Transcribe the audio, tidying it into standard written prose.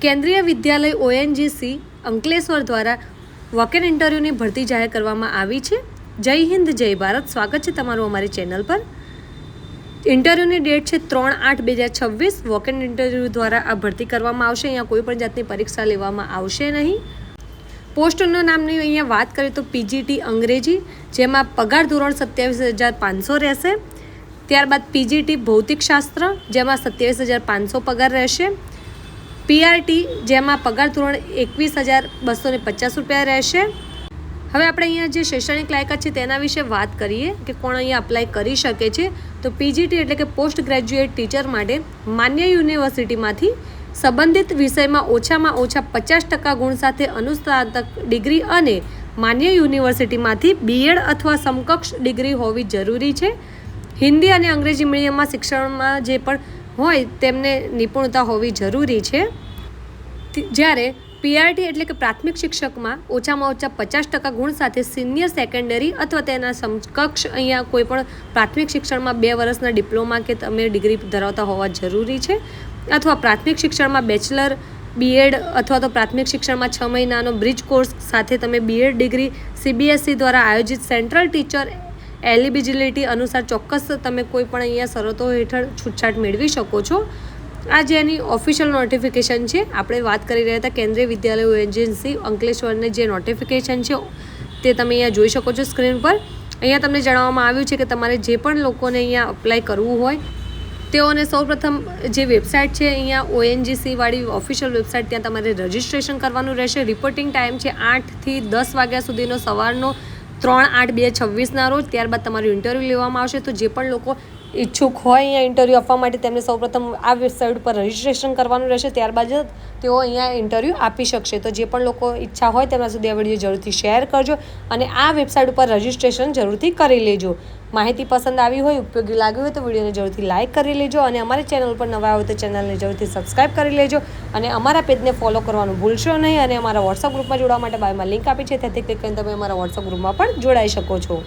કેન્દ્રીય વિદ્યાલય ONGC અંકલેશ્વર દ્વારા walk-in ઇન્ટરવ્યૂની ભરતી જાહેર કરવામાં આવી છે। જય હિન્દ જય ભારત, સ્વાગત છે તમારું અમારી ચેનલ પર। ઇન્ટરવ્યૂની ડેટ છે 3/8/2026। વોક-ઇન ઇન્ટરવ્યૂ દ્વારા આ ભરતી કરવામાં આવશે। અહીંયા કોઈ પણ જાતની પરીક્ષા લેવામાં આવશે નહીં। પોસ્ટનું નામની અહીંયા વાત કરીએ તો PGT અંગ્રેજી, જેમાં પગાર ધોરણ 27,500 રહેશે। ત્યારબાદ PGT ભૌતિકશાસ્ત્ર, જેમાં 27,500 પગાર રહેશે। PRT, જેમાં પગાર ધોરણ 21,250 રૂપિયા રહેશે। હવે આપણે અહીંયા જે શૈક્ષણિક લાયકાત છે તેના વિશે વાત કરીએ કે કોણ અહીંયા અપ્લાય કરી શકે છે। તો PGT એટલે કે પોસ્ટ ગ્રેજ્યુએટ ટીચર માટે માન્ય યુનિવર્સિટીમાંથી સંબંધિત વિષયમાં ઓછામાં ઓછા 50% ગુણ સાથે અનુસ્નાતક ડિગ્રી અને માન્ય યુનિવર્સિટીમાંથી BEd અથવા સમકક્ષ ડિગ્રી હોવી જરૂરી છે। હિન્દી અને અંગ્રેજી મીડિયમમાં શિક્ષણમાં જે પણ હોય તેમને નિપુણતા હોવી જરૂરી છે। જ્યારે PRT એટલે કે પ્રાથમિક શિક્ષકમાં ઓછામાં ઓછા 50% ગુણ સાથે સિનિયર સેકન્ડરી અથવા તેના સમકક્ષ અહીંયા કોઈ પણ પ્રાથમિક શિક્ષણમાં 2 વર્ષના ડિપ્લોમા કે તમે ડિગ્રી ધરાવતા હોવા જરૂરી છે। અથવા પ્રાથમિક શિક્ષણમાં બેચલર BEd અથવા તો પ્રાથમિક શિક્ષણમાં 6 મહિનાનો બ્રિજ કોર્સ સાથે તમે BEd ડિગ્રી CBSE દ્વારા આયોજિત સેન્ટ્રલ ટીચર એલિજિબિલિટી અનુસાર ચોક્કસ તમે કોઈ પણ અહીંયા શરતો હેઠળ છૂટછાટ મેળવી શકો છો। આ જેની ઓફિશિયલ નોટિફિકેશન છે। આપણે વાત કરી રહ્યા હતા કેન્દ્રીય વિદ્યાલય ONGC અંકલેશ્વરને જે નોટિફિકેશન છે તે તમે અહીંયા જોઈ શકો છો સ્ક્રીન પર। અહીંયા તમને જણાવવામાં આવ્યું છે કે તમારે જે પણ લોકોને અહીંયા અપ્લાય કરવું હોય તેઓને સૌપ્રથમ જે વેબસાઇટ છે અહીંયા ONGC વાળી ઓફિશિયલ વેબસાઇટ, ત્યાં તમારે રજિસ્ટ્રેશન કરવાનું રહેશે। રિપોર્ટિંગ ટાઈમ છે 8 થી 10 વાગ્યા સુધીનો, સવારનો 3/8/2026ના રોજ। ત્યારબાદ તમારું ઇન્ટરવ્યૂ લેવામાં આવશે। તો જે પણ લોકો ઈચ્છુક હોય અહીંયા ઇન્ટરવ્યૂ આપવા માટે તેમને સૌપ્રથમ આ વેબસાઇટ પર રજિસ્ટ્રેશન કરવાનું રહેશે, ત્યારબાદ જ તેઓ અહીંયા ઇન્ટરવ્યૂ આપી શકશે। તો જે પણ લોકો ઈચ્છા હોય તેમના સુધી આ વિડીયો જરૂરથી શેર કરજો અને આ વેબસાઇટ ઉપર રજિસ્ટ્રેશન જરૂરથી કરી લેજો। માહિતી પસંદ આવી હોય, ઉપયોગી લાગી હોય તો વિડીયોને જરૂરથી લાઇક કરી લેજો અને અમારી ચેનલ પર નવા હોય તો ચેનલને જરૂરથી સબસ્ક્રાઈબ કરી લેજો અને અમારા પેજને ફોલો કરવાનું ભૂલશો નહીં। અને અમારા વોટ્સઅપ ગ્રુપમાં જોડાવા માટે બાયોમાં લિંક આપી છે, ત્યાંથી ક્લિક કરીને તમે અમારા વોટ્સઅપ ગ્રુપમાં પણ જોડાઈ શકો છો।